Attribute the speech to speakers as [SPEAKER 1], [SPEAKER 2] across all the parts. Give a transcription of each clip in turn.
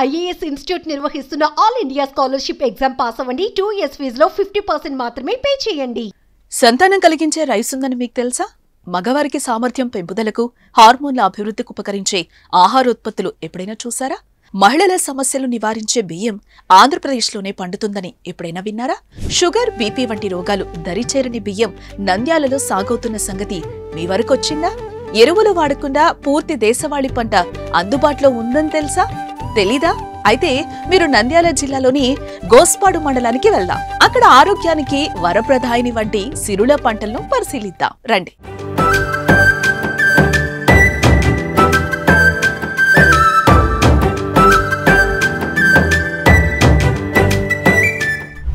[SPEAKER 1] IAS institute నిర్వహిస్తున్న all India scholarship exam pass అవ్వండి. 2 years ఫీజులో 50% మాత్రమే పే చేయండి.
[SPEAKER 2] సంతానం కలిగించే రైస్ ఉందని మీకు తెలుసా? మగవారికి సామర్థ్యం పెంపుదలకు, హార్మోన్ల అభివృద్ధికి ఉపకరించే ఆహారోత్పత్తులు ఎప్పుడైనా చూసారా? మహిళల సమస్యలు నివారించే బియ్యం ఆంధ్రప్రదేశ్లోనే పండుతుందని ఎప్పుడైనా విన్నారా? షుగర్, బీపీ వంటి రోగాలు దరిచేరని బియ్యం నంద్యాలలో సాగవుతున్న సంగతి మీ వరకొచ్చిందా? ఎరువులు వాడకుండా పూర్తి దేశవాళీ పంట అందుబాటులో ఉందని తెలుసా? తెలీదా? అయితే మీరు నంద్యాల జిల్లాలోని గోస్పాడు మండలానికి వెళ్దాం. అక్కడ ఆరోగ్యానికి వరప్రదాయిని వంటి సిరుల పంటలను పరిశీలిద్దాం రండి.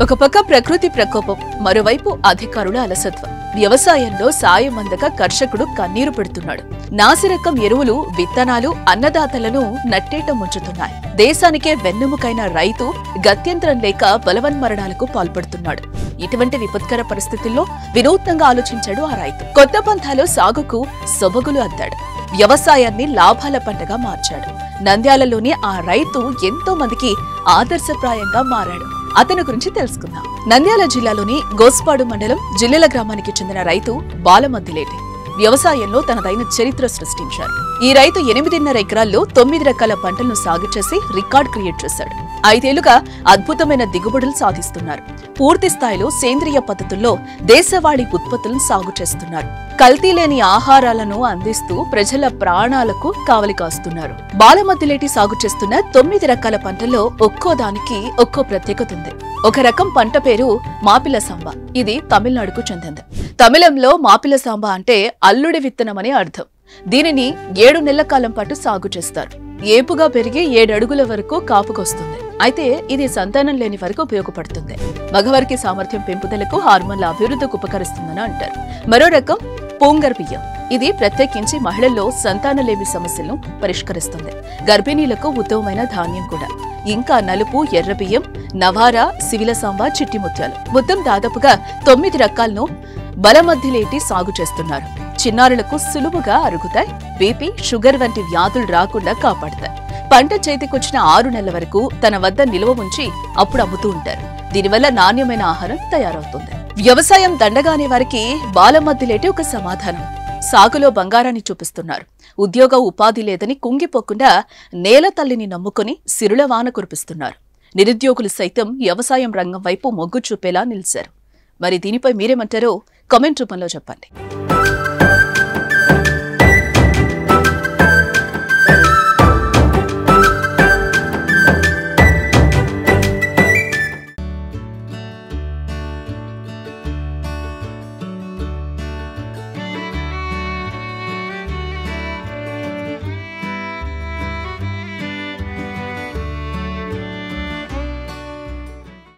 [SPEAKER 2] ఒక పక్క ప్రకృతి ప్రకోపం, మరోవైపు అధికారుల అలసత్వం. వ్యవసాయంలో సాయం అందక కర్షకుడు కన్నీరు పెడుతున్నాడు. నాసిరకం ఎరువులు, విత్తనాలు అన్నదాతలను నట్టేట ముంచుతున్నాయి. దేశానికే వెన్నెముకైన రైతు గత్యంతరం లేక బలవన్మరణాలకు పాల్పడుతున్నాడు. ఇటువంటి విపత్కర పరిస్థితుల్లో వినూత్నంగా ఆలోచించాడు ఆ రైతు. కొత్త పంథాలో సాగుకు సొబగులు అద్దాడు. వ్యవసాయాన్ని లాభాల పంటగా మార్చాడు. నంద్యాలలోని ఆ రైతు ఎంతో మందికి ఆదర్శప్రాయంగా మారాడు. అతని గురించి తెలుసుకుందాం. నంద్యాల జిల్లాలోని గోస్పాడు మండలం జిల్లెల గ్రామానికి చెందిన రైతు బాలమద్దిలేటి వ్యవసాయంలో తనదైన చరిత్ర సృష్టించారు. ఈ రైతు 8.5 ఎకరాల్లో 9 రకాల పంటలను సాగు చేసి రికార్డ్ క్రియేట్ చేశాడు. 5 ఏళ్లుగా అద్భుతమైన దిగుబడులు సాధిస్తున్నారు. పూర్తి స్థాయిలో సేంద్రియ పద్ధతుల్లో దేశవాళీ ఉత్పత్తులను సాగు చేస్తున్నారు. కల్తీ లేని ఆహారాలను అందిస్తూ ప్రజల ప్రాణాలకు కావలి కాస్తున్నారు. బాలమద్దిలేటి సాగు చేస్తున్న 9 రకాల పంటల్లో ఒక్కో దానికి ఒక్కో ప్రత్యేకత ఉంది. ఒక రకం పంట పేరు మాపిల సాంబ. ఇది తమిళనాడుకు చెందింది. తమిళంలో మాపిల సాంబ అంటే అల్లుడి విత్తనమని అర్థం. దీనిని 7 నెలల కాలం పాటు సాగు చేస్తారు. ఏపుగా పెరిగి 7 అడుగుల వరకు కాపుకొస్తుంది. అయితే ఇది సంతానం లేని వరకు ఉపయోగపడుతుంది. మగవారికి సామర్థ్యం పెంపుదలకు, హార్మోన్ల అభివృద్ధికి ఉపకరిస్తుందని అంటారు. మరో రకం పూంగర్ బియ్యం. ఇది ప్రత్యేకించి మహిళల్లో సంతానలేమి సమస్యలను పరిష్కరిస్తుంది. గర్భిణీలకు ఉత్తమమైన ధాన్యం కూడా. ఇంకా నలుపు, ఎర్ర బియ్యం, నవార, సివిల సాంబ, చిట్టి ముత్యాలు మొత్తం దాదాపుగా 9 రకాలను బలమద్దిలేటి సాగు చేస్తున్నారు. చిన్నారులకు సులువుగా అరుగుతాయి. బీపీ, షుగర్ వంటి వ్యాధులు రాకుండా కాపాడతాయి. పంట చేతికొచ్చిన 6 నెలల వరకు తన వద్ద నిల్వ ఉంచి అప్పుడు అమ్ముతూ ఉంటారు. దీనివల్ల నాణ్యమైన ఆహారం తయారవుతుంది. వ్యవసాయం దండగానే వారికి బాలమద్దిలేటి ఒక సమాధానం. సాగులో బంగారాన్ని చూపిస్తున్నారు. ఉద్యోగ ఉపాధి లేదని కుంగిపోకుండా నేల తల్లిని నమ్ముకుని సిరుల వాన కురిపిస్తున్నారు. నిరుద్యోగులు సైతం వ్యవసాయం రంగం వైపు మొగ్గు చూపేలా నిలిచారు. మరి దీనిపై మీరేమంటారో కామెంట్ రూపంలో చెప్పండి.